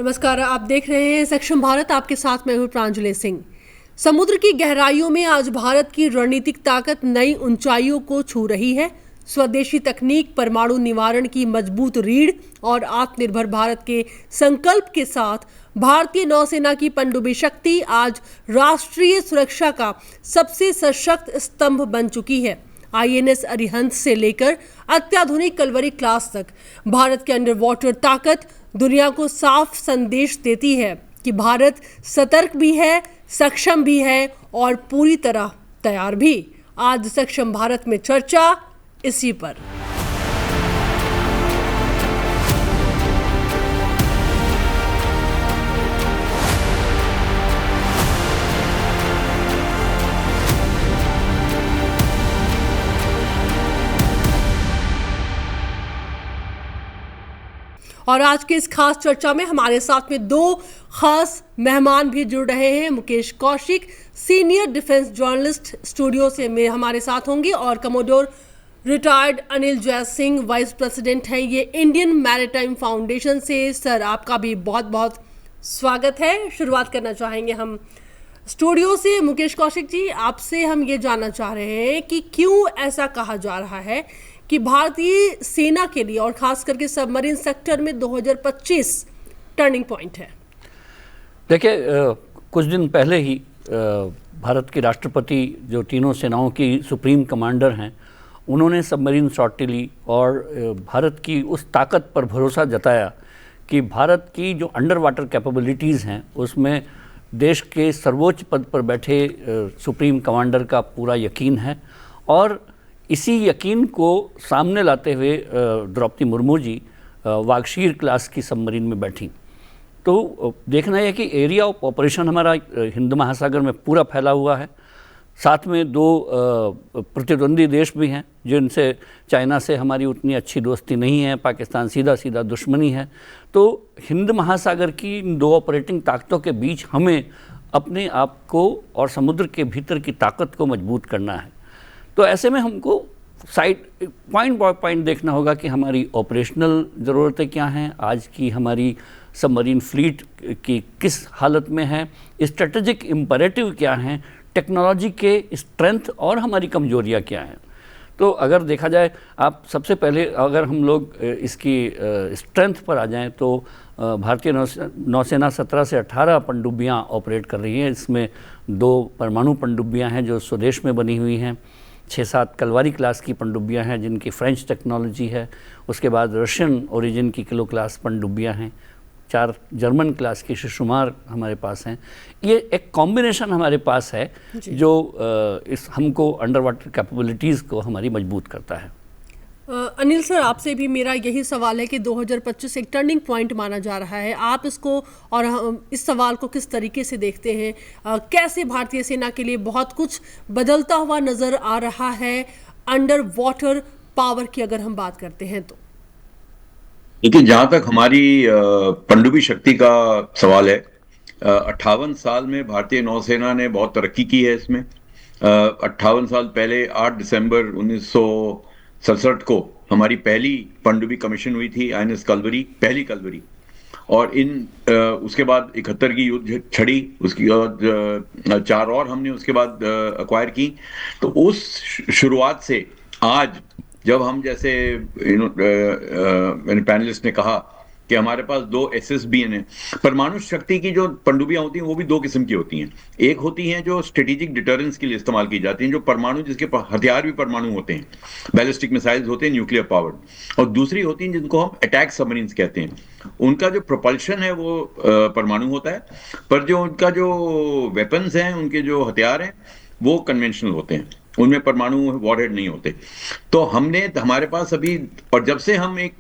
नमस्कार, आप देख रहे हैं सक्षम भारत। आपके साथ मैं हूं प्रांजलि सिंह। समुद्र की गहराइयों में आज भारत की रणनीतिक ताकत नई ऊंचाइयों को छू रही है। स्वदेशी तकनीक, परमाणु निवारण की मजबूत रीढ़ और आत्मनिर्भर भारत के संकल्प के साथ भारतीय नौसेना की पनडुब्बी शक्ति आज राष्ट्रीय सुरक्षा का सबसे सशक्त स्तंभ बन चुकी है। आईएनएस अरिहंत से लेकर अत्याधुनिक कलवरी क्लास तक भारत की अंडर वाटर ताकत दुनिया को साफ संदेश देती है कि भारत सतर्क भी है, सक्षम भी है और पूरी तरह तैयार भी। आज सक्षम भारत में चर्चा इसी पर। और आज के इस खास चर्चा में हमारे साथ में दो खास मेहमान भी जुड़ रहे हैं। Mukesh Kaushik, senior defence journalist, studio से में हमारे साथ होंगे, और कमोडोर रिटायर्ड अनिल जय सिंह, वाइस प्रेसिडेंट हैं ये इंडियन मैरीटाइम फाउंडेशन से। सर, आपका भी बहुत बहुत स्वागत है। शुरुआत करना चाहेंगे हम स्टूडियो से। मुकेश कौशिक जी, आपसे हम ये जानना चाह रहे हैं कि क्यों ऐसा कहा जा रहा है कि भारतीय सेना के लिए और खास करके सबमरीन सेक्टर में 2025 टर्निंग पॉइंट है। देखिए, कुछ दिन पहले ही भारत के राष्ट्रपति, जो तीनों सेनाओं की सुप्रीम कमांडर हैं, उन्होंने सबमरीन शॉर्ट ली और भारत की उस ताकत पर भरोसा जताया कि भारत की जो अंडर वाटर कैपेबिलिटीज़ हैं उसमें देश के सर्वोच्च पद पर बैठे सुप्रीम कमांडर का पूरा यकीन है। और इसी यकीन को सामने लाते हुए द्रौपदी मुर्मू जी वागशीर क्लास की सबमरीन में बैठी। तो देखना है कि एरिया ऑफ ऑपरेशन हमारा हिंद महासागर में पूरा फैला हुआ है। साथ में दो प्रतिद्वंदी देश भी हैं जिनसे चाइना से हमारी उतनी अच्छी दोस्ती नहीं है, पाकिस्तान सीधा सीधा दुश्मनी है। तो हिंद महासागर की इन दो ऑपरेटिंग ताकतों के बीच हमें अपने आप को और समुद्र के भीतर की ताकत को मजबूत करना है। तो ऐसे में हमको साइड पॉइंट बाय पॉइंट देखना होगा कि हमारी ऑपरेशनल ज़रूरतें क्या हैं, आज की हमारी सबमरीन फ्लीट की किस हालत में है, स्ट्रेटेजिक इम्परेटिव क्या हैं, टेक्नोलॉजी के स्ट्रेंथ और हमारी कमजोरियां क्या हैं। तो अगर देखा जाए, आप सबसे पहले अगर हम लोग इसकी स्ट्रेंथ पर आ जाएं तो भारतीय नौसेना 17 से 18 पनडुब्बियाँ ऑपरेट कर रही हैं। इसमें 2 परमाणु पनडुब्बियाँ हैं जो स्वदेश में बनी हुई हैं, 6-7 कलवारी क्लास की पनडुब्बियाँ हैं जिनकी फ्रेंच टेक्नोलॉजी है, उसके बाद रशियन ओरिजिन की किलो क्लास पनडुब्बियाँ हैं, 4 जर्मन क्लास की शिशुमार हमारे पास हैं। ये एक कॉम्बिनेशन हमारे पास है जो इस हमको अंडर वाटर कैपेबिलिटीज़ को हमारी मजबूत करता है। अनिल सर, आपसे भी मेरा यही सवाल है कि 2025 एक टर्निंग पॉइंट माना जा रहा है। आप इसको और इस सवाल को किस तरीके से देखते हैं? कैसे भारतीय सेना के लिए बहुत कुछ बदलता हुआ नज़र आ रहा है अंडर वाटर पावर की अगर हम बात करते हैं तो? देखिए, जहां तक हमारी पनडुब्बी शक्ति का सवाल है, 58 साल में भारतीय नौसेना ने बहुत तरक्की की है। इसमें 58 साल पहले 8 दिसंबर 1967 को हमारी पहली पनडुब्बी कमीशन हुई थी, आईएनएस कलवरी, पहली कलवरी। और उसके बाद 71 की युद्ध छड़ी, उसकी बाद 4 और हमने उसके बाद अक्वायर की। तो उस शुरुआत से आज जब हम, जैसे मैंने पैनलिस्ट ने कहा कि हमारे पास 2 SSBN हैं। परमाणु शक्ति की जो पनडुब्बियां होती हैं वो भी 2 किस्म की होती हैं। एक होती हैं जो स्ट्रेटेजिक डिटरेंस के लिए इस्तेमाल की जाती हैं, जो परमाणु, जिसके हथियार भी परमाणु होते हैं, बैलिस्टिक मिसाइल्स होते हैं, न्यूक्लियर पावर्ड। और दूसरी होती हैं जिनको हम अटैक सबमरीन्स कहते हैं। उनका जो प्रोपल्शन है वो परमाणु होता है, पर जो उनका जो वेपन्स हैं, उनके जो हथियार हैं, वो कन्वेंशनल होते हैं, उनमें परमाणु वॉरहेड नहीं होते। तो हमारे पास अभी, और जब से हम एक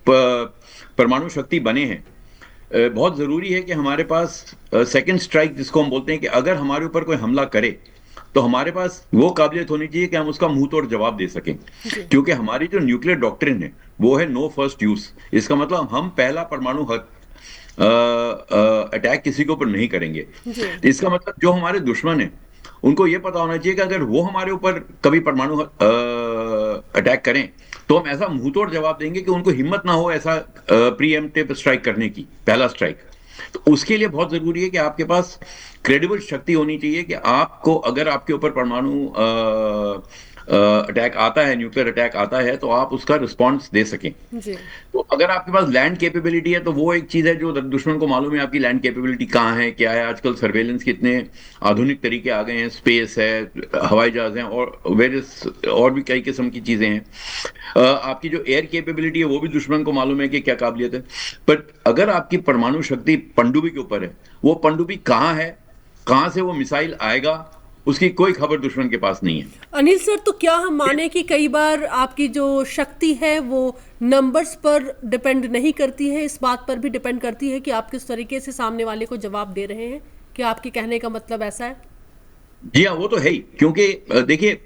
परमाणु शक्ति बने हैं, बहुत जरूरी है कि हमारे पास सेकंड स्ट्राइक, जिसको हम बोलते हैं, कि अगर हमारे ऊपर कोई हमला करे तो हमारे पास वो काबिलियत होनी चाहिए कि हम उसका मुंह तोड़ जवाब दे सकें। क्योंकि हमारी जो न्यूक्लियर डॉक्ट्रिन है वो है नो फर्स्ट यूज। इसका मतलब हम पहला परमाणु अटैक किसी के ऊपर नहीं करेंगे। इसका मतलब जो हमारे दुश्मन है उनको ये पता होना चाहिए कि अगर वो हमारे ऊपर कभी परमाणु अटैक करें तो हम ऐसा मुंहतोड़ जवाब देंगे कि उनको हिम्मत ना हो ऐसा प्रीएम्प्टिव स्ट्राइक करने की, पहला स्ट्राइक। तो उसके लिए बहुत जरूरी है कि आपके पास क्रेडिबल शक्ति होनी चाहिए कि आपको अगर आपके ऊपर परमाणु अटैक आता है, न्यूक्लियर अटैक आता है, तो आप उसका रिस्पॉन्स दे सकें। जी। तो अगर आपके पास लैंड कैपेबिलिटी है तो वो एक चीज है जो दुश्मन को मालूम है आपकी लैंड कैपेबिलिटी कहाँ है, क्या है। आजकल सर्वेलेंस के इतने आधुनिक तरीके आ गए हैं, स्पेस है, हवाई जहाज हैं और वेरियस और भी कई किस्म की चीजें हैं। आपकी जो एयर कैपेबिलिटी है वो भी दुश्मन को मालूम है कि क्या काबिलियत है। पर अगर आपकी परमाणु शक्ति पनडुब्बी के ऊपर है, वो पनडुब्बी कहाँ है, कहाँ से वो मिसाइल आएगा, उसकी कोई खबर दुश्मन के पास नहीं है। अनिल सर, तो क्या हम माने कि कई बार आपकी जो शक्ति है वो नंबर्स पर डिपेंड नहीं करती है, इस बात पर भी डिपेंड करती है कि आप किस तरीके से सामने वाले को जवाब दे रहे हैं? क्या आपके कहने का मतलब ऐसा है? जी हाँ, वो तो है ही। क्योंकि देखिए,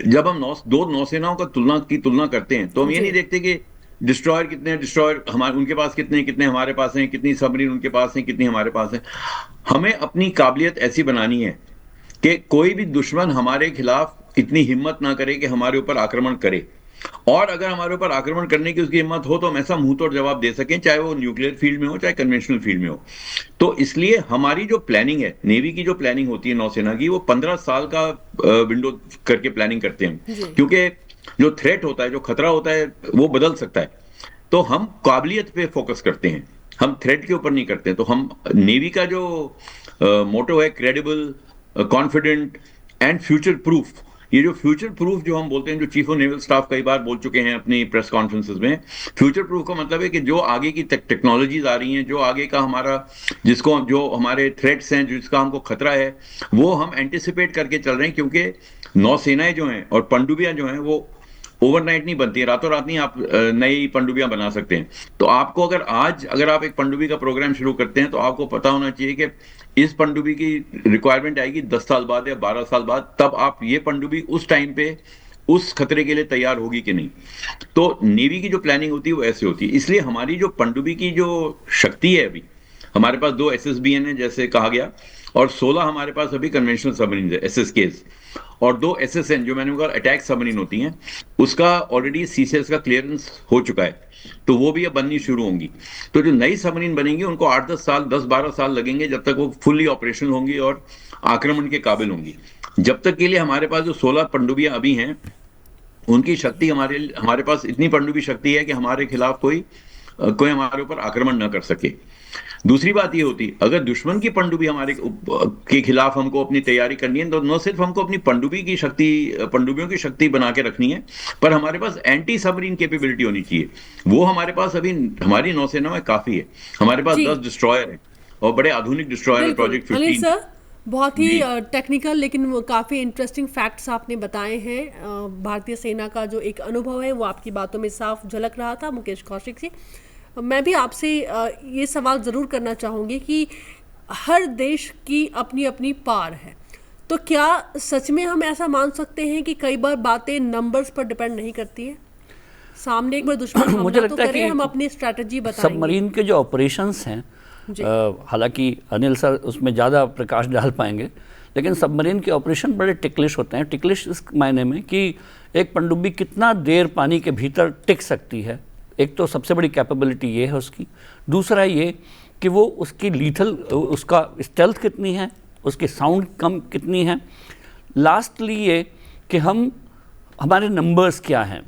जब हम दो नौसेनाओं का तुलना करते हैं तो हम ये नहीं देखते कि डिस्ट्रॉयर कितने हैं, डिस्ट्रॉयर हमारे उनके पास कितने कितने हमारे पास हैं, कितनी सबमरीन उनके पास हैं, कितनी हमारे पास हैं। हमें अपनी काबिलियत ऐसी बनानी है कि कोई भी दुश्मन हमारे खिलाफ इतनी हिम्मत ना करे कि हमारे ऊपर आक्रमण करे, और अगर हमारे ऊपर आक्रमण करने की उसकी हिम्मत हो तो हम ऐसा मुंह तोड़ जवाब दे सकें, चाहे वो न्यूक्लियर फील्ड में हो चाहे कन्वेंशनल फील्ड में हो। तो इसलिए हमारी जो प्लानिंग है, नेवी की जो प्लानिंग होती है नौसेना की, वो 15 साल का विंडो करके प्लानिंग करते हैं, क्योंकि जो थ्रेट होता है, जो खतरा होता है, वो बदल सकता है। तो हम काबिलियत पे फोकस करते हैं, हम थ्रेट के ऊपर नहीं करते। तो हम नेवी का जो मोटो है, credible, confident and future proof, ये जो फ्यूचर प्रूफ जो हम बोलते हैं, जो चीफ ऑफ नेवल स्टाफ कई बार बोल चुके हैं अपनी प्रेस कॉन्फ्रेंसेस में, फ्यूचर प्रूफ का मतलब है कि जो आगे की टेक्नोलॉजीज आ रही हैं, जो आगे का हमारा जो हमारे थ्रेट्स हैं, जिसका हमको खतरा है, वो हम एंटिसिपेट करके चल रहे हैं। क्योंकि नौसेनाएं जो हैं और पनडुब्बियां जो हैं वो ओवरनाइट नहीं बनती है, रातों रात नहीं आप नई पनडुब्बियां बना सकते हैं। तो आपको अगर आप एक पनडुब्बी का प्रोग्राम शुरू करते हैं तो आपको पता होना चाहिए कि इस पनडुब्बी की रिक्वायरमेंट आएगी 10 साल बाद या 12 साल बाद, तब आप ये पनडुब्बी उस टाइम पे उस खतरे के लिए तैयार होगी कि नहीं। तो नेवी की जो प्लानिंग होती है वो ऐसे होती है। इसलिए हमारी जो पनडुब्बी की जो शक्ति है, अभी हमारे पास 2 SSBN है जैसे कहा गया, और 16 हमारे पास अभी कन्वेंशनल सबमरीन है SSKs, और 2 SSN जो मैंने कहा अटैक सबमरीन होती हैं, उसका ऑलरेडी CCS का क्लियरेंस हो चुका है, तो वो भी अब बननी शुरू होंगी। तो जो नई सबमरीन बनेंगी उनको 8-10 साल, 10-12 साल लगेंगे जब तक वो फुल्ली ऑपरेशनल होंगी और आक्रमण के काबिल होंगी। जब तक के लिए हमारे पास जो 16 पनडुब्बियां अभी हैं, उनकी शक्ति हमारे पास इतनी पनडुब्बी शक्ति है कि हमारे खिलाफ कोई हमारे ऊपर आक्रमण न कर सके। दूसरी बात ये होती, अगर दुश्मन की पनडुब्बी हमारे के खिलाफ हमको अपनी तैयारी करनी है, तो न सिर्फ हमको अपनी पनडुब्बियों की शक्ति बना के रखनी है, पर हमारे पास एंटी सबमरीन कैपेबिलिटी होनी चाहिए। वो हमारे पास अभी हमारी नौसेना में काफी है। हमारे पास 10 डिस्ट्रॉयर है और बड़े आधुनिक डिस्ट्रॉयर, प्रोजेक्ट 15। अनिल सर, बहुत ही टेक्निकल लेकिन काफ़ी इंटरेस्टिंग फैक्ट्स आपने बताए हैं। भारतीय सेना का जो एक अनुभव है वो आपकी बातों में साफ झलक रहा था मुकेश कौशिक जी। मैं भी आपसे ये सवाल ज़रूर करना चाहूँगी कि हर देश की अपनी अपनी पार है, तो क्या सच में हम ऐसा मान सकते हैं कि कई बार बातें नंबर्स पर डिपेंड नहीं करती हैं? सामने एक बार दुश्मन हमला तो करे, हम अपनी स्ट्रैटेजी बताएंगे। सबमरीन के जो ऑपरेशंस हैं, हालांकि अनिल सर उसमें ज़्यादा प्रकाश डाल पाएंगे, लेकिन सबमरीन के ऑपरेशन बड़े टिकलिश होते हैं। टिकलिश इस मायने में कि एक पनडुब्बी कितना देर पानी के भीतर टिक सकती है, एक तो सबसे बड़ी कैपेबिलिटी ये है उसकी। दूसरा ये कि वो उसकी लीथल, उसका स्टेल्थ कितनी है, उसकी साउंड कम कितनी है। लास्टली ये कि हमारे नंबर्स क्या हैं।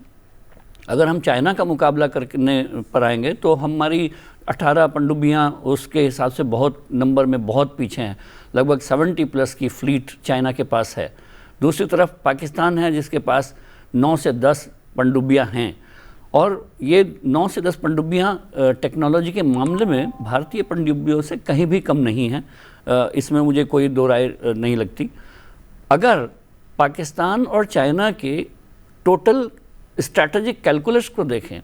अगर हम चाइना का मुकाबला करने पर आएंगे तो हमारी 18 पनडुब्बियाँ उसके हिसाब से बहुत नंबर में बहुत पीछे हैं। लगभग 70+ की फ्लीट चाइना के पास है। दूसरी तरफ पाकिस्तान है जिसके पास 9 से 10 पनडुब्बियाँ हैं, और ये 9 से 10 पनडुब्बियाँ टेक्नोलॉजी के मामले में भारतीय पनडुब्बियों से कहीं भी कम नहीं हैं। इसमें मुझे कोई दो राय नहीं लगती। अगर पाकिस्तान और चाइना के टोटल स्ट्रैटेजिक कैलकुलस को देखें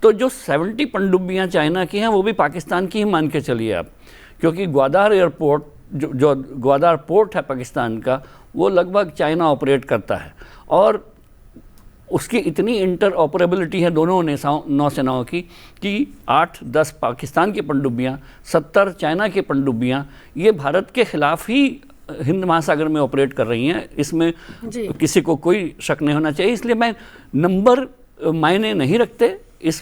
तो जो 70 पनडुब्बियाँ चाइना की हैं वो भी पाकिस्तान की ही मान के चलिए आप, क्योंकि ग्वादार एयरपोर्ट जो ग्वादार पोर्ट है पाकिस्तान का, वो लगभग चाइना ऑपरेट करता है, और उसकी इतनी इंटर ऑपरेबिलिटी है दोनों नौसेनाओं की कि 8-10 पाकिस्तान की पनडुब्बियाँ, 70 चाइना की पनडुब्बियाँ ये भारत के खिलाफ ही हिंद महासागर में ऑपरेट कर रही हैं। इसमें किसी को कोई शक नहीं होना चाहिए। इसलिए मैं नंबर मायने नहीं रखते, इस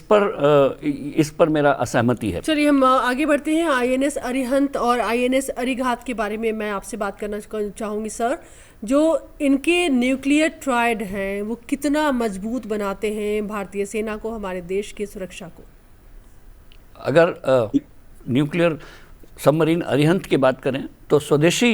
पर मेरा असहमति है। चलिए हम आगे बढ़ते हैं। आईएनएस अरिहंत और आईएनएस अरिघात के बारे में मैं आपसे बात करना चाहूँगी सर। जो इनके न्यूक्लियर ट्रायड हैं वो कितना मजबूत बनाते हैं भारतीय सेना को, हमारे देश की सुरक्षा को? अगर न्यूक्लियर सबमरीन अरिहंत की बात करें तो स्वदेशी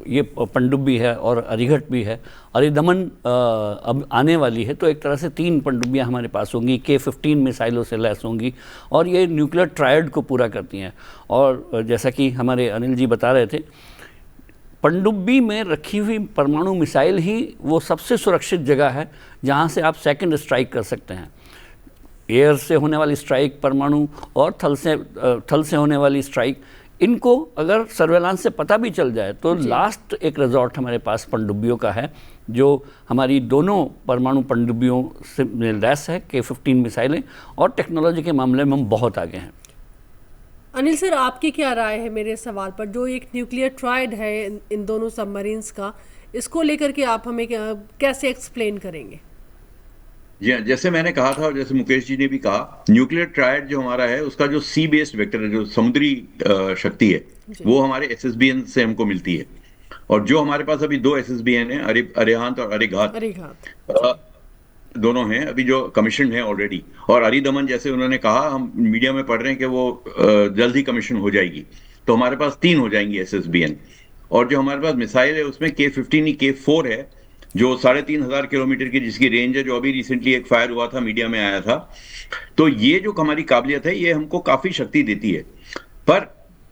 ये पनडुब्बी है और अरिघट भी है। अरिदमन अब आने वाली है, तो एक तरह से 3 पनडुब्बियाँ हमारे पास होंगी, K-15 मिसाइलों से लैस होंगी और ये न्यूक्लियर ट्रायड को पूरा करती हैं। और जैसा कि हमारे अनिल जी बता रहे थे, पनडुब्बी में रखी हुई परमाणु मिसाइल ही वो सबसे सुरक्षित जगह है जहाँ से आप सेकेंड स्ट्राइक कर सकते हैं। एयर से होने वाली स्ट्राइक परमाणु और थल से होने वाली स्ट्राइक, इनको अगर सर्वेलांस से पता भी चल जाए तो लास्ट एक रिजॉर्ट हमारे पास पनडुब्बियों का है, जो हमारी दोनों परमाणु पनडुब्बियों से लैस है, K-15 मिसाइलें, और टेक्नोलॉजी के मामले में हम बहुत आगे हैं। अनिल सर, आपकी क्या राय है मेरे सवाल पर? जो एक न्यूक्लियर ट्रायड है इन दोनों सबमरीन्स का, इसको लेकर के आप हमें कैसे एक्सप्लेन करेंगे? जी, जैसे मैंने कहा था और जैसे मुकेश जी ने भी कहा, न्यूक्लियर ट्रायड जो हमारा है उसका जो सी बेस्ड वेक्टर है, जो समुद्री शक्ति है, वो हमारे SSBN से हमको मिलती है। और जो हमारे पास अभी 2 SSBN है, अरिहंत और अरिघात, दोनों हैं अभी जो कमीशन है ऑलरेडी। और अरिदमन, जैसे उन्होंने कहा, हम मीडिया में पढ़ रहे हैं कि वो जल्द ही कमीशन हो जाएगी, तो हमारे पास 3 हो जाएंगी SSBN। और जो हमारे पास मिसाइल है उसमें K-15 नहीं K-4 है, जो 3,500 किलोमीटर की जिसकी रेंज है, जो अभी रिसेंटली एक फायर हुआ था, मीडिया में आया था। तो ये जो हमारी काबिलियत है ये हमको काफी शक्ति देती है। पर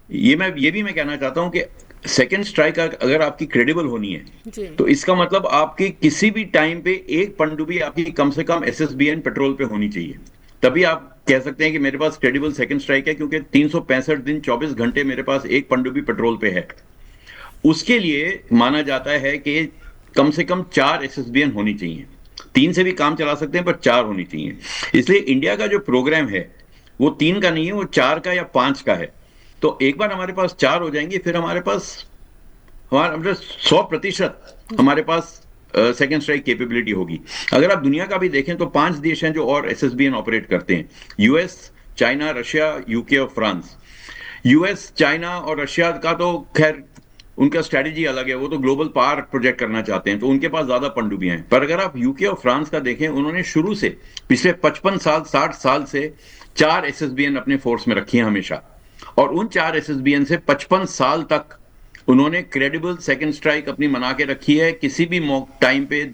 ये भी मैं कहना चाहता हूं कि सेकेंड स्ट्राइक अगर आपकी क्रेडिबल होनी है तो इसका मतलब आपकी किसी भी टाइम पे एक पनडुब्बी आपकी कम से कम SSBN पेट्रोल पे होनी चाहिए, तभी आप कह सकते हैं कि मेरे पास क्रेडिबल सेकेंड स्ट्राइक है, क्योंकि 365 दिन 24 घंटे मेरे पास एक पनडुब्बी पेट्रोल पे है। उसके लिए माना जाता है कि कम से कम 4 SSBN होनी चाहिए। 3 से भी काम चला सकते हैं पर 4 होनी चाहिए। इसलिए इंडिया का जो प्रोग्राम है वो 3 का नहीं है, वो 4 का या 5 का है। तो एक बार हमारे पास 4 हो जाएंगे, फिर हमारे पास 100% हमारे पास सेकेंड स्ट्राइक कैपेबिलिटी होगी। अगर आप दुनिया का भी देखें तो 5 देश हैं जो और SSBN ऑपरेट करते हैं, US, चाइना, रशिया, UK और फ्रांस। US, चाइना और रशिया का तो खैर उनका स्ट्रैटेजी अलग है, वो तो ग्लोबल पावर प्रोजेक्ट करना चाहते हैं, तो उनके पास ज्यादा पनडुब्बियां हैं। पर अगर आप UK और फ्रांस का देखें, उन्होंने शुरू से पिछले 55 साल 60 साल से 4 SSBN अपने फोर्स में रखी है हमेशा, और उन 4 SSBN से 55 साल तक उन्होंने क्रेडिबल सेकेंड स्ट्राइक अपनी मना के रखी है। किसी भी टाइम पे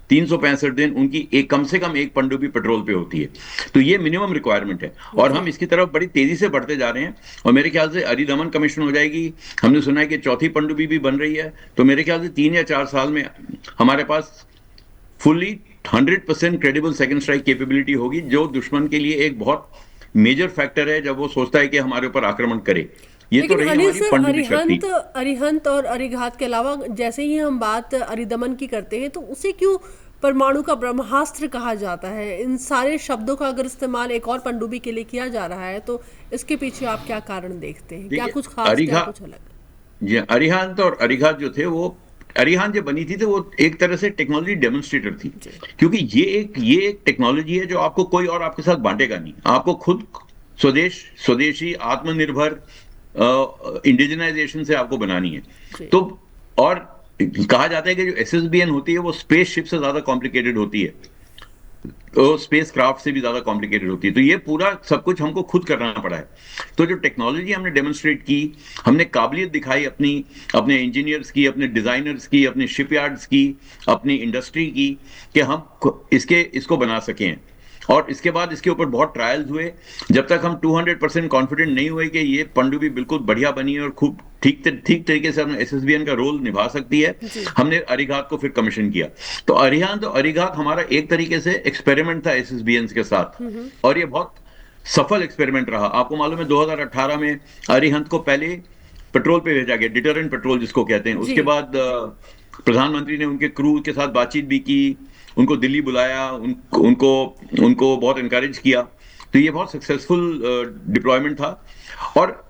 365 दिन उनकी कम से कम एक पनडुब्बी पेट्रोल पे होती है। तो ये मिनिमम रिक्वायरमेंट है और हम इसकी तरफ बड़ी तेजी से बढ़ते जा रहे हैं। और मेरे ख्याल से अरिदमन कमीशन हो जाएगी, हमने सुना है कि चौथी पनडुब्बी भी बन रही है, तो मेरे ख्याल से 3 या 4 साल में हमारे पास fully 100% credible second strike capability होगी, जो दुश्मन के लिए एक बहुत मेजर फैक्टर है जब वो सोचता है कि हमारे ऊपर आक्रमण करे। ये तो रही हमारी पनडुब्बी शक्ति। अरिहंत और अरिघात के अलावा जैसे ही हम बात अरिदमन की करते हैं तो उसे क्यों परमाणु का ब्रह्मास्त्र कहा जाता है? इन सारे शब्दों का अगर इस्तेमाल एक और पनडुब्बी के लिए किया जा रहा है तो इसके पीछे आप क्या कारण देखते हैं? क्या कुछ खास, क्या कुछ अलग? जी, अरिहंत और अरिघात जो थे, वो अरिहंत जो बनी थी तो वो एक तरह से टेक्नोलॉजी डेमोन्स्ट्रेटर थी, क्योंकि ये एक टेक्नोलॉजी है जो आपको कोई और आपके साथ बांटेगा नहीं। आपको खुद स्वदेशी आत्मनिर्भर इंडिजिनाइजेशन से आपको बनानी है। तो और कहा जाता है कि जो SSBN होती है वो स्पेसशिप से ज्यादा कॉम्प्लिकेटेड होती है, तो स्पेस क्राफ्ट से भी ज्यादा कॉम्प्लिकेटेड होती है। तो ये पूरा सब कुछ हमको खुद करना पड़ा है। तो जो टेक्नोलॉजी हमने डेमोन्स्ट्रेट की, हमने काबिलियत दिखाई अपने इंजीनियर्स की, अपने डिजाइनर्स की, अपने शिपयार्ड्स की, अपनी इंडस्ट्री की, कि हम इसको बना सकें। और इसके बाद इसके ऊपर बहुत ट्रायल्स हुए। जब तक हम 200% कॉन्फिडेंट नहीं हुए कि ये पनडुब्बी बिल्कुल बढ़िया बनी है और खूब ठीक तरीके से हमने SSBN का रोल निभा सकती है, हमने अरिघात को फिर कमीशन किया। तो अरिहंत और अरिघात हमारा एक तरीके से एक्सपेरिमेंट था SSBN के साथ, और ये बहुत सफल एक्सपेरिमेंट रहा। आपको मालूम है 2018 में अरिहंत को पहले पेट्रोल पे भेजा गया, डिटरेंट पेट्रोल जिसको कहते हैं। उसके बाद प्रधानमंत्री ने उनके क्रू के साथ बातचीत भी की, उनको दिल्ली बुलाया, उनको बहुत एनकरेज किया। तो ये बहुत सक्सेसफुल डिप्लॉयमेंट था। और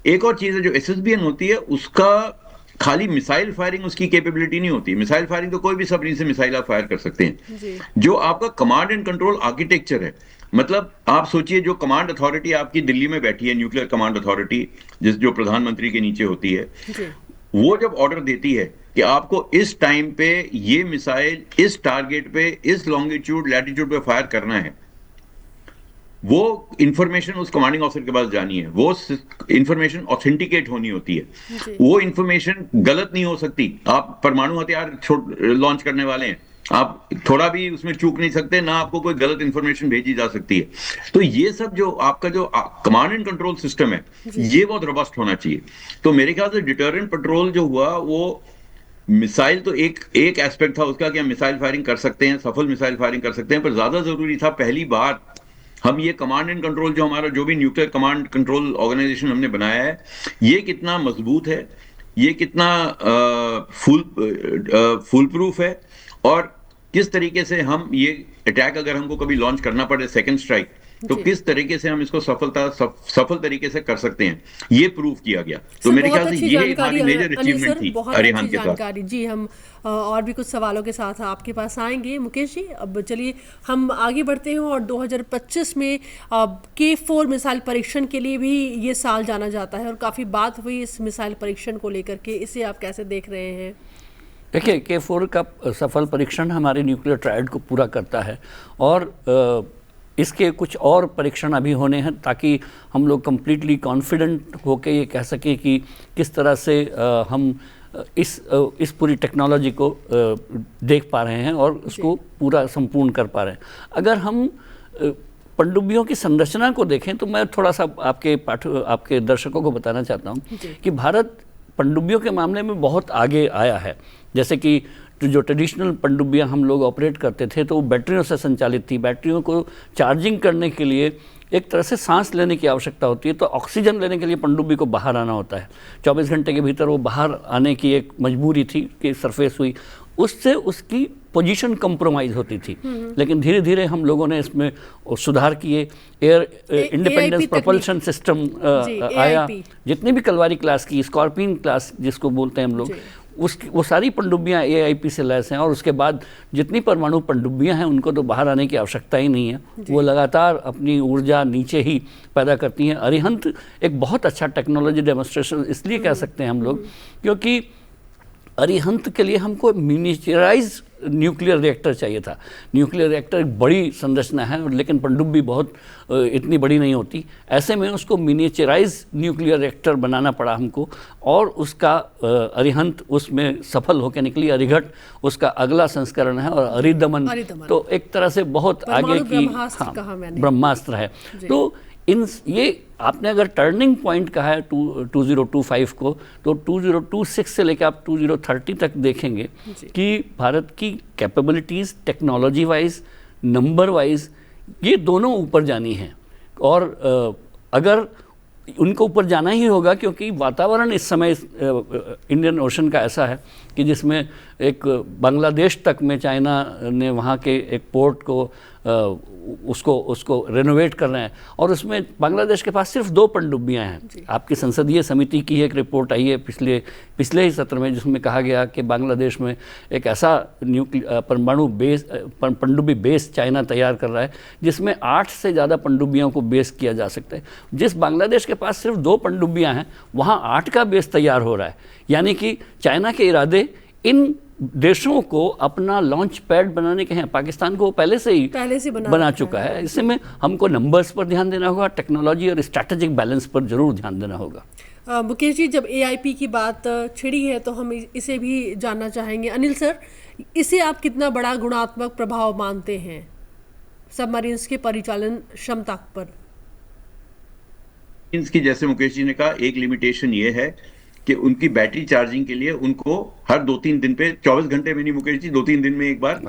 एक और चीज है, जो SSBN होती है उसका खाली मिसाइल फायरिंग उसकी कैपेबिलिटी नहीं होती। मिसाइल फायरिंग तो कोई भी सबमरीन से मिसाइल आप फायर कर सकते हैं। जी। जो आपका कमांड एंड कंट्रोल आर्किटेक्चर है, मतलब आप सोचिए जो कमांड अथॉरिटी आपकी दिल्ली में बैठी है, न्यूक्लियर कमांड अथॉरिटी, जो प्रधानमंत्री के नीचे होती है, जी। वो जब ऑर्डर देती है कि आपको इस टाइम पे ये मिसाइल इस टारगेट पे इस लॉन्गिट्यूड लैटिट्यूड पे फायर करना है, वो इंफॉर्मेशन उस कमांडिंग ऑफिसर के पास जानी है, वो इंफॉर्मेशन ऑथेंटिकेट होनी होती है, वो इंफॉर्मेशन गलत नहीं हो सकती। आप परमाणु हथियार लॉन्च करने वाले हैं, आप थोड़ा भी उसमें चूक नहीं सकते, ना आपको कोई गलत इंफॉर्मेशन भेजी जा सकती है। तो ये सब जो आपका जो कमांड एंड कंट्रोल सिस्टम है, ये बहुत रोबस्ट होना चाहिए। तो मेरे ख्याल से डिटरेंट पेट्रोल जो हुआ, वो मिसाइल तो एक एस्पेक्ट था उसका कि हम मिसाइल फायरिंग कर सकते हैं, सफल मिसाइल फायरिंग कर सकते हैं, पर ज्यादा जरूरी था पहली बार हम ये कमांड एंड कंट्रोल जो हमारा जो भी न्यूक्लियर कमांड कंट्रोल ऑर्गेनाइजेशन हमने बनाया है, ये कितना मजबूत है, ये कितना फुल प्रूफ है, और किस तरीके से हम ये अटैक अगर हमको कभी लॉन्च करना पड़े सेकंड स्ट्राइक, तो किस तरीके से हम इसको सफल तरीके से कर सकते हैं, ये प्रूव किया गया। तो मेरे ख्याल से ये हमारी मेजर अचीवमेंट थी अरिहंत के साथ। जी, हम और भी कुछ सवालों के साथ आपके पास आएंगे मुकेश जी। अब चलिए हम आगे बढ़ते हैं, और 2025 में K4 मिसाइल परीक्षण के लिए भी ये साल जाना जाता है, और काफ़ी बात हुई इस मिसाइल परीक्षण को लेकर के, इसे आप कैसे देख रहे हैं? देखिए, K4 का सफल परीक्षण हमारे न्यूक्लियर ट्रायड को पूरा करता है, और इसके कुछ और परीक्षण अभी होने हैं ताकि हम लोग कम्प्लीटली कॉन्फिडेंट होकर ये कह सकें कि किस तरह से हम इस पूरी टेक्नोलॉजी को देख पा रहे हैं और उसको पूरा संपूर्ण कर पा रहे हैं। अगर हम पनडुब्बियों की संरचना को देखें तो मैं थोड़ा सा आपके दर्शकों को बताना चाहता हूँ कि भारत पनडुब्बियों के मामले में बहुत आगे आया है। जैसे कि जो ट्रेडिशनल पनडुब्बियाँ हम लोग ऑपरेट करते थे तो वो बैटरियों से संचालित थी। बैटरियों को चार्जिंग करने के लिए एक तरह से सांस लेने की आवश्यकता होती है, तो ऑक्सीजन लेने के लिए पनडुब्बी को बाहर आना होता है। 24 घंटे के भीतर वो बाहर आने की एक मजबूरी थी कि सरफेस हुई, उससे उसकी पोजीशन कंप्रोमाइज़ होती थी। लेकिन धीरे धीरे हम लोगों ने इसमें सुधार किए। एयर इंडिपेंडेंस प्रोपल्शन सिस्टम आया। जितनी भी कलवारी क्लास की, स्कॉर्पियन क्लास जिसको बोलते हैं हम लोग, वो सारी पनडुब्बियाँ AIP से लैस हैं। और उसके बाद जितनी परमाणु पनडुब्बियाँ हैं उनको तो बाहर आने की आवश्यकता ही नहीं है, वो लगातार अपनी ऊर्जा नीचे ही पैदा करती हैं। अरिहंत एक बहुत अच्छा टेक्नोलॉजी डेमोन्स्ट्रेशन इसलिए कह सकते हैं हम लोग, क्योंकि अरिहंत के लिए हमको मिनिएचराइज न्यूक्लियर रिएक्टर चाहिए था। न्यूक्लियर रिएक्टर एक बड़ी संरचना है, लेकिन पनडुब्बी बहुत इतनी बड़ी नहीं होती। ऐसे में उसको मिनिएचराइज न्यूक्लियर रिएक्टर बनाना पड़ा हमको, और उसका अरिहंत उसमें सफल होकर निकली। अरिघट उसका अगला संस्करण है, और अरिदमन तो एक तरह से बहुत आगे की ब्रह्मास्त्र है। तो ये आपने अगर टर्निंग पॉइंट कहा है 2025 को, तो 2026 से लेकर आप 2030 तक देखेंगे कि भारत की capabilities technology wise, number wise, ये दोनों ऊपर जानी हैं। और अगर उनको ऊपर जाना ही होगा, क्योंकि वातावरण इस समय इंडियन ओशन का ऐसा है कि जिसमें एक बांग्लादेश तक में चाइना ने वहाँ के एक पोर्ट को उसको रेनोवेट कर रहे हैं, और उसमें बांग्लादेश के पास सिर्फ 2 पनडुब्बियाँ हैं। आपकी संसदीय समिति की एक रिपोर्ट आई है पिछले ही सत्र में, जिसमें कहा गया कि बांग्लादेश में एक ऐसा परमाणु बेस पनडुब्बी बेस चाइना तैयार कर रहा है जिसमें 8 से ज़्यादा पनडुब्बियों को बेस किया जा सकता है। जिस बांग्लादेश के पास सिर्फ 2 पनडुब्बियाँ हैं, वहाँ 8 का बेस तैयार हो रहा है। यानी कि चाइना के इरादे इन देशों को अपना लॉन्च पैड बनाने के हैं। पाकिस्तान को पहले से बना चुका है। इससे में हमको नंबर्स पर ध्यान देना होगा, टेक्नोलॉजी और स्ट्रैटेजिक बैलेंस पर जरूर ध्यान देना होगा। मुकेश जी, जब AIP की बात छिड़ी है तो हम इसे भी जानना चाहेंगे। अनिल सर, इसे आप कितना बड़ा गुणात्मक प्रभाव मानते हैं सबमरीन्स के परिचालन क्षमता पर? की जैसे मुकेश जी ने कहा, एक लिमिटेशन ये है कि उनकी बैटरी चार्जिंग के लिए उनको हर 2-3 दिन पे, 24 घंटे में नहीं मुकेश जी, 2-3 दिन में एक बार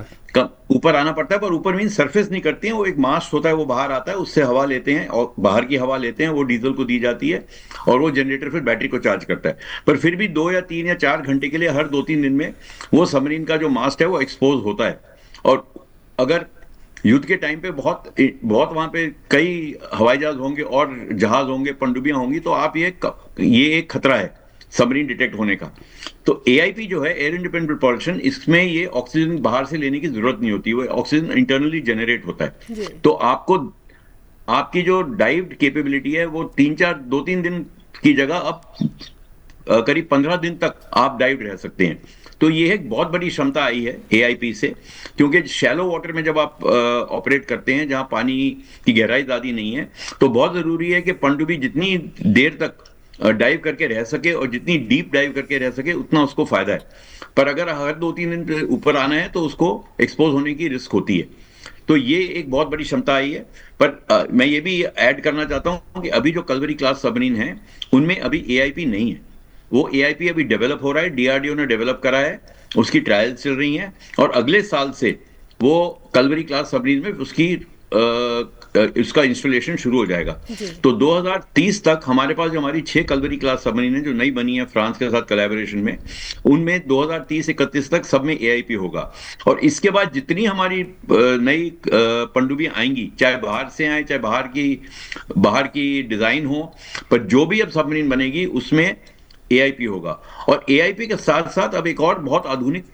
ऊपर आना पड़ता है। पर ऊपर मीन सरफेस नहीं करती हैं, वो एक मास्ट होता है, वो बाहर आता है, उससे हवा लेते हैं, और बाहर की हवा लेते हैं, वो डीजल को दी जाती है, और वो जनरेटर फिर बैटरी को चार्ज करता है। पर फिर भी 2 या 3 या 4 घंटे के लिए हर 2-3 दिन में वो सबमरीन का जो मास्ट है वो एक्सपोज होता है। और अगर युद्ध के टाइम पे बहुत वहां पे कई हवाई जहाज होंगे और जहाज होंगे, पनडुब्बियां होंगी, तो आप ये एक खतरा है। सबमरीन डिटेक्ट होने का। तो एआईपी जो है, एयर इंडिपेंडेंट प्रोपल्शन, इसमें ये ऑक्सीजन बाहर से लेने की जरूरत नहीं होती, वो ऑक्सीजन इंटरनली जनरेट होता है। तो आपको आपकी जो डाइव कैपेबिलिटी है वो 2-3 दिन की जगह अब करीब 15 दिन तक आप डाइव रह सकते हैं। तो ये एक बहुत बड़ी क्षमता आई है एआईपी से, क्योंकि शैलो वाटर में जब आप ऑपरेट करते हैं जहां पानी की गहराई ज़्यादा नहीं है, तो बहुत ज़रूरी है कि पनडुब्बी जितनी देर तक डाइव करके रह सके और जितनी डीप डाइव करके रह सके उतना उसको फायदा है। पर अगर हर 2-3 दिन ऊपर आना है तो उसको एक्सपोज होने की रिस्क होती है। तो ये एक बहुत बड़ी क्षमता आई है। पर मैं ये भी ऐड करना चाहता हूं कि अभी जो कल्वरी क्लास सबमरीन है उनमें अभी एआईपी नहीं है, वो एआईपी अभी डेवलप हो रहा है, डीआरडीओ ने डेवलप करा है, उसकी ट्रायल्स चल रही हैं और अगले साल से वो कल्वरी क्लास सबमरीन में उसका इंस्टॉलेशन शुरू हो जाएगा। तो 2030 तक हमारे पास जो हमारी 6 कल्वरी क्लास सबमरीन है जो नई बनी है फ्रांस के साथ कोलैबोरेशन में, उनमें 2030-31 तक सब में एआईपी होगा। और इसके बाद जितनी हमारी नई पनडुब्बियां आएंगी, चाहे बाहर से आए चाहे बाहर की डिजाइन हो, पर जो भी अब सबमरीन बनेगी उसमें एआईपी होगा। और एआईपी के साथ साथ अब एक और बहुत आधुनिक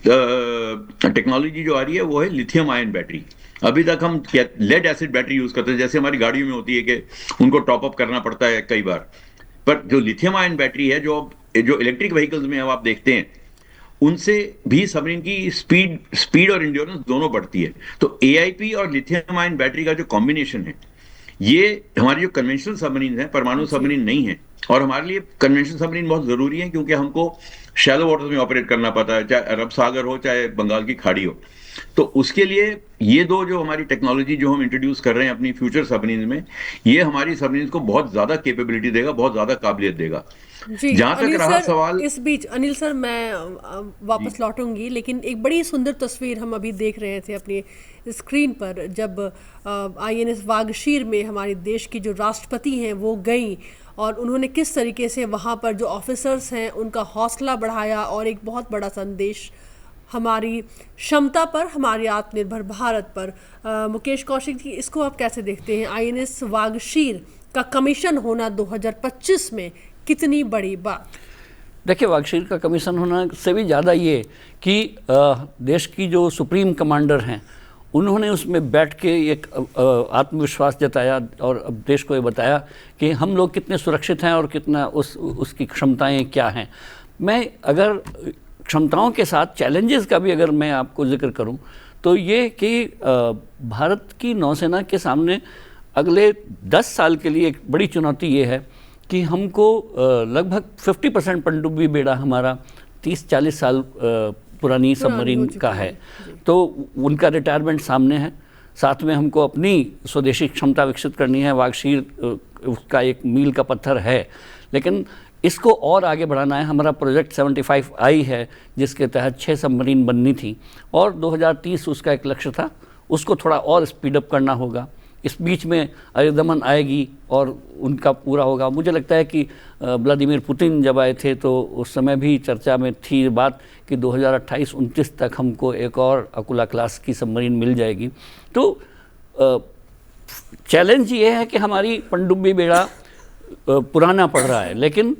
टेक्नोलॉजी जो आ रही है वो है लिथियम आयन बैटरी। अभी तक हम लेड एसिड बैटरी यूज करते हैं, जैसे हमारी गाड़ियों में होती है कि उनको टॉप अप करना पड़ता है कई बार। पर जो लिथियम आयन बैटरी है जो इलेक्ट्रिक व्हीकल्स में अब आप देखते हैं, उनसे भी सबमरीन की स्पीड और इंड्योरेंस दोनों बढ़ती है। तो एआईपी और लिथियम आयन बैटरी का जो कॉम्बिनेशन है, ये हमारी जो कन्वेंशनल सबमरीन है, परमाणु सबमरीन नहीं है, और हमारे लिए कन्वेंशनल सबमरीन बहुत जरूरी है क्योंकि हमको शैलो वाटर में ऑपरेट करना पड़ता है, चाहे अरब सागर हो चाहे बंगाल की खाड़ी हो। तो उसके लिए ये दो जो हमारी टेक्नोलॉजी जो हम इंट्रोड्यूस कर रहे हैं अपनी फ्यूचर सबमरीन में, ये हमारी सबमरीन को बहुत ज्यादा कैपेबिलिटी देगा, बहुत ज्यादा काबिलियत देगा। जी, जहां तक रहा सवाल, इस बीच अनिल सर मैं वापस लौटूंगी, लेकिन एक बड़ी सुंदर तस्वीर हम अभी देख रहे थे अपनी स्क्रीन पर, जब आईएनएस वागशीर में हमारे देश की जो राष्ट्रपति हैं वो गई और उन्होंने किस तरीके से वहाँ पर जो ऑफिसर्स हैं उनका हौसला बढ़ाया और एक बहुत बड़ा संदेश हमारी क्षमता पर, हमारे आत्मनिर्भर भारत पर। मुकेश कौशिक जी, इसको आप कैसे देखते हैं? आईएनएस वागशीर का कमीशन होना 2025 में कितनी बड़ी बात? देखिए, वागशीर का कमीशन होना से भी ज़्यादा ये कि देश की जो सुप्रीम कमांडर हैं उन्होंने उसमें बैठ के एक आत्मविश्वास जताया और देश को ये बताया कि हम लोग कितने सुरक्षित हैं और कितना उसकी क्षमताएं क्या हैं। मैं अगर क्षमताओं के साथ चैलेंजेस का भी अगर मैं आपको जिक्र करूं तो ये कि भारत की नौसेना के सामने अगले 10 साल के लिए एक बड़ी चुनौती ये है कि हमको लगभग 50% पनडुब्बी बेड़ा हमारा 30-40 साल पुरानी सबमरीन का है, तो उनका रिटायरमेंट सामने है। साथ में हमको अपनी स्वदेशी क्षमता विकसित करनी है। वागशीर उसका एक मील का पत्थर है, लेकिन इसको और आगे बढ़ाना है। हमारा प्रोजेक्ट 75I है जिसके तहत 6 सबमरीन बननी थी और 2030 उसका एक लक्ष्य था, उसको थोड़ा और स्पीडअप करना होगा। इस बीच में अरिदमन आएगी और उनका पूरा होगा। मुझे लगता है कि व्लादिमीर पुतिन जब आए थे तो उस समय भी चर्चा में थी बात कि 2028-29 तक हमको एक और अकुला क्लास की सबमरीन मिल जाएगी। तो चैलेंज ये है कि हमारी पनडुब्बी बेड़ा पुराना पड़ रहा है, लेकिन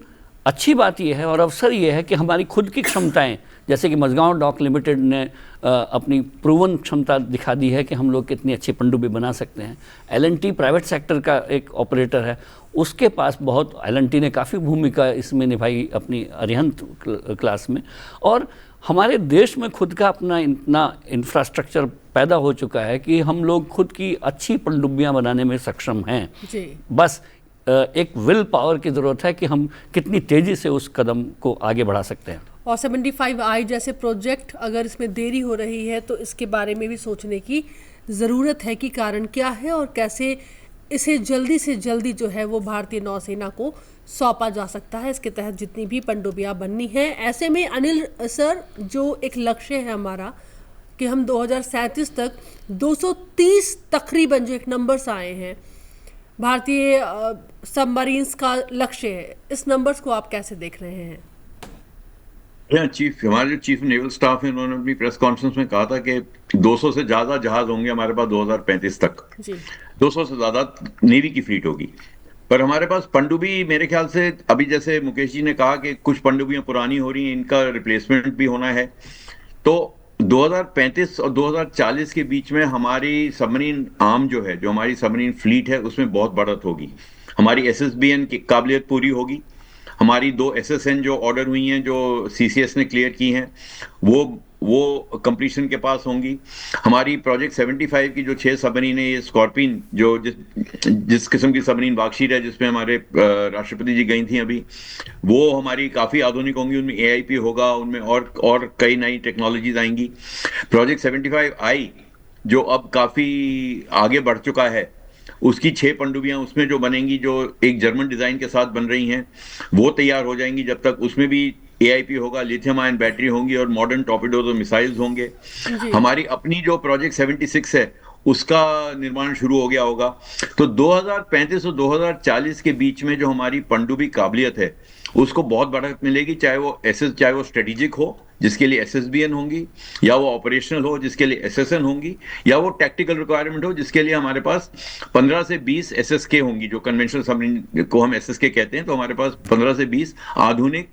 अच्छी बात यह है और अवसर ये है कि हमारी खुद की क्षमताएं, जैसे कि मझगांव डॉक लिमिटेड ने अपनी प्रूवन क्षमता दिखा दी है कि हम लोग कितनी अच्छी पनडुब्बी बना सकते हैं। L&T प्राइवेट सेक्टर का एक ऑपरेटर है, उसके पास बहुत L&T ने काफ़ी भूमिका इसमें निभाई अपनी अरिहंत क्लास में, और हमारे देश में खुद का अपना इतना इंफ्रास्ट्रक्चर पैदा हो चुका है कि हम लोग खुद की अच्छी पनडुब्बियाँ बनाने में सक्षम हैं जी। बस एक विल पावर की ज़रूरत है कि हम कितनी तेज़ी से उस कदम को आगे बढ़ा सकते हैं। और 75I जैसे प्रोजेक्ट अगर इसमें देरी हो रही है तो इसके बारे में भी सोचने की ज़रूरत है कि कारण क्या है और कैसे इसे जल्दी से जल्दी जो है वो भारतीय नौसेना को सौंपा जा सकता है। इसके तहत जितनी भी पनडुब्बियाँ बननी हैं, ऐसे में अनिल सर जो एक लक्ष्य है हमारा कि हम 2037 तक 230 तकरीबन जो एक नंबर्स आए हैं भारतीय सबमरीन्स का लक्ष्य है, इस नंबर्स को आप कैसे देख रहे हैं? हमारे जो चीफ नेवल स्टाफ है उन्होंने अपनी प्रेस कॉन्फ्रेंस में कहा था कि 200 से ज्यादा जहाज होंगे हमारे पास 2035 तक जी। 200 से ज्यादा नेवी की फ्लीट होगी। पर हमारे पास पनडुब्बी मेरे ख्याल से अभी जैसे मुकेश जी ने कहा कि कुछ पनडुब्बियां पुरानी हो रही हैं, इनका रिप्लेसमेंट भी होना है। तो 2035 और 2040 के बीच में हमारी सबमरीन आर्म जो है, जो हमारी सबमरीन फ्लीट है, उसमें बहुत बढ़त होगी। हमारी एसएसबीएन की काबिलियत पूरी होगी। हमारी 2 एसएसएन जो ऑर्डर हुई हैं, जो सीसीएस ने क्लियर की हैं, वो कंप्लीशन के पास होंगी। हमारी प्रोजेक्ट 75 की जो 6 सबमरीन है, ये स्कॉर्पियन जो जिस किस्म की सबमरीन वार्कशीट है जिसमें हमारे राष्ट्रपति जी गई थी अभी, वो हमारी काफ़ी आधुनिक होंगी। उनमें एआईपी होगा, उनमें और कई नई टेक्नोलॉजीज आएंगी। प्रोजेक्ट 75I जो अब काफ़ी आगे बढ़ चुका है, उसकी 6 पनडुब्बियां उसमें जो बनेंगी, जो एक जर्मन डिजाइन के साथ बन रही हैं, वो तैयार हो जाएंगी। जब तक उसमें भी एआईपी होगा, लिथियम आयन बैटरी होंगी और मॉडर्न टॉर्पेडोज और मिसाइल्स होंगे। हमारी अपनी जो प्रोजेक्ट 76 है, उसका निर्माण शुरू हो गया होगा। तो 2035 और 2040 के बीच में जो हमारी पनडुब्बी काबिलियत है, उसको बहुत बढ़त मिलेगी, चाहे वो स्ट्रेटेजिक हो जिसके लिए एसएसबीएन होंगी, या वो ऑपरेशनल हो जिसके लिए एसएसएन होंगी, या वो टैक्टिकल रिक्वायरमेंट हो जिसके लिए हमारे पास 15 से 20 एसएसके होंगी, जो कन्वेंशनल सबमरीन को हम एसएसके कहते हैं। तो हमारे पास 15 से 20 आधुनिक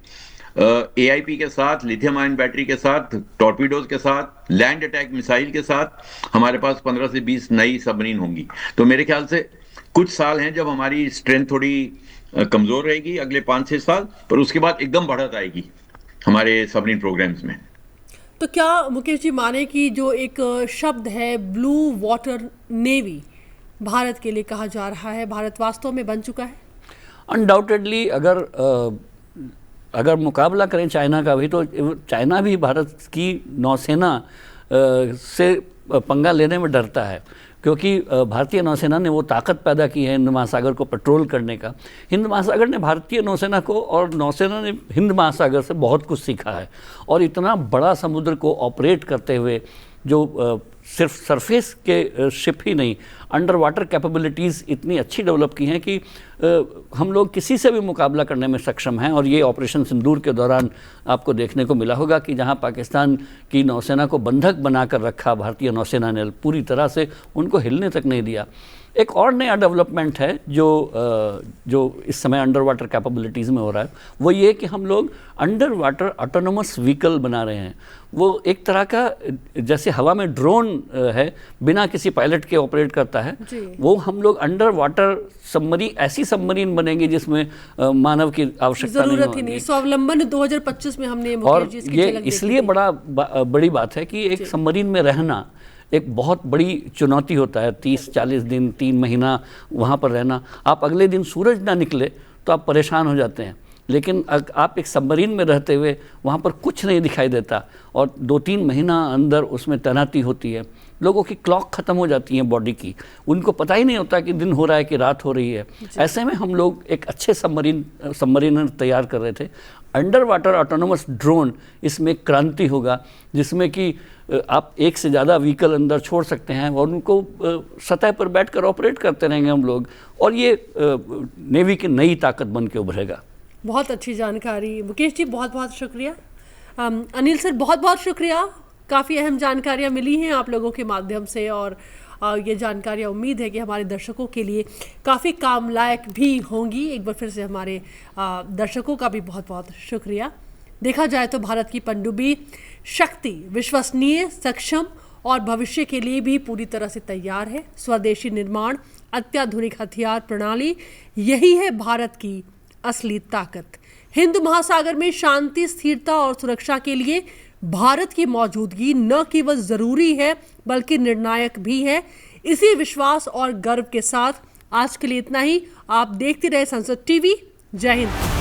एआईपी के साथ, लिथियम आयन बैटरी के साथ, टॉर्पीडोज के साथ, लैंड अटैक मिसाइल के साथ हमारे पास 15 से 20 नई सबमरीन होंगी। तो मेरे ख्याल से कुछ साल हैं जब हमारी स्ट्रेंथ थोड़ी कमजोर रहेगी, अगले 5-6 साल, पर उसके बाद एकदम बढ़त आएगी हमारे सबमरीन प्रोग्राम्स में। तो क्या मुकेश जी माने कि जो एक शब्द है ब्लू वाटर नेवी भारत के लिए कहा जा रहा है, भारत वास्तव में बन चुका है? अनडाउटेडली अगर मुकाबला करें चाइना का भी, तो चाइना भी भारत की नौसेना से पंगा लेने में डरता है, क्योंकि भारतीय नौसेना ने वो ताकत पैदा की है हिंद महासागर को पेट्रोल करने का। हिंद महासागर ने भारतीय नौसेना को, और नौसेना ने हिंद महासागर से बहुत कुछ सीखा है। और इतना बड़ा समुद्र को ऑपरेट करते हुए जो सिर्फ सरफेस के शिप ही नहीं, अंडर वाटर कैपेबिलिटीज़ इतनी अच्छी डेवलप की हैं कि हम लोग किसी से भी मुकाबला करने में सक्षम हैं। और ये ऑपरेशन सिंदूर के दौरान आपको देखने को मिला होगा कि जहां पाकिस्तान की नौसेना को बंधक बनाकर रखा भारतीय नौसेना ने, पूरी तरह से उनको हिलने तक नहीं दिया। एक और नया डेवलपमेंट है जो इस समय अंडर वाटर कैपेबिलिटीज़ में हो रहा है, वो ये कि हम लोग अंडर वाटर ऑटोनोमस व्हीकल बना रहे हैं। वो एक तरह का, जैसे हवा में ड्रोन है, बिना किसी पायलट के ऑपरेट करता है, वो हम लोग अंडर वाटर सबमरीन, ऐसी सबमरीन बनेंगी जिसमें मानव की आवश्यकता जरूरत ही नहीं। स्वावलंबन 2025 में हमने, और ये इसलिए बड़ी बात है कि एक सबमरीन में रहना एक बहुत बड़ी चुनौती होता है। 30-40 दिन, 3 महीना वहाँ पर रहना। आप अगले दिन सूरज ना निकले तो आप परेशान हो जाते हैं, लेकिन आप एक सबमरीन में रहते हुए वहाँ पर कुछ नहीं दिखाई देता, और 2-3 महीना अंदर उसमें तैनाती होती है। लोगों की क्लॉक ख़त्म हो जाती है बॉडी की, उनको पता ही नहीं होता कि दिन हो रहा है कि रात हो रही है। ऐसे में हम लोग एक अच्छे सबमरीन तैयार कर रहे थे। अंडर वाटर ऑटोनोमस ड्रोन इसमें क्रांति होगा, जिसमें कि आप एक से ज़्यादा व्हीकल अंदर छोड़ सकते हैं और उनको सतह पर बैठकर ऑपरेट करते रहेंगे हम लोग, और ये नेवी की नई ताकत बन के उभरेगा। बहुत अच्छी जानकारी मुकेश जी, बहुत बहुत शुक्रिया। अनिल सर, बहुत बहुत शुक्रिया। काफ़ी अहम जानकारियाँ मिली हैं आप लोगों के माध्यम से, और ये जानकारियाँ उम्मीद है कि हमारे दर्शकों के लिए काफ़ी काम लायक भी होंगी। एक बार फिर से हमारे दर्शकों का भी बहुत बहुत शुक्रिया। देखा जाए तो भारत की पनडुब्बी शक्ति विश्वसनीय, सक्षम और भविष्य के लिए भी पूरी तरह से तैयार है। स्वदेशी निर्माण, अत्याधुनिक हथियार प्रणाली, यही है भारत की असली ताकत। हिंद महासागर में शांति, स्थिरता और सुरक्षा के लिए भारत की मौजूदगी न केवल जरूरी है बल्कि निर्णायक भी है। इसी विश्वास और गर्व के साथ आज के लिए इतना ही। आप देखते रहे संसद टीवी। जय हिंद।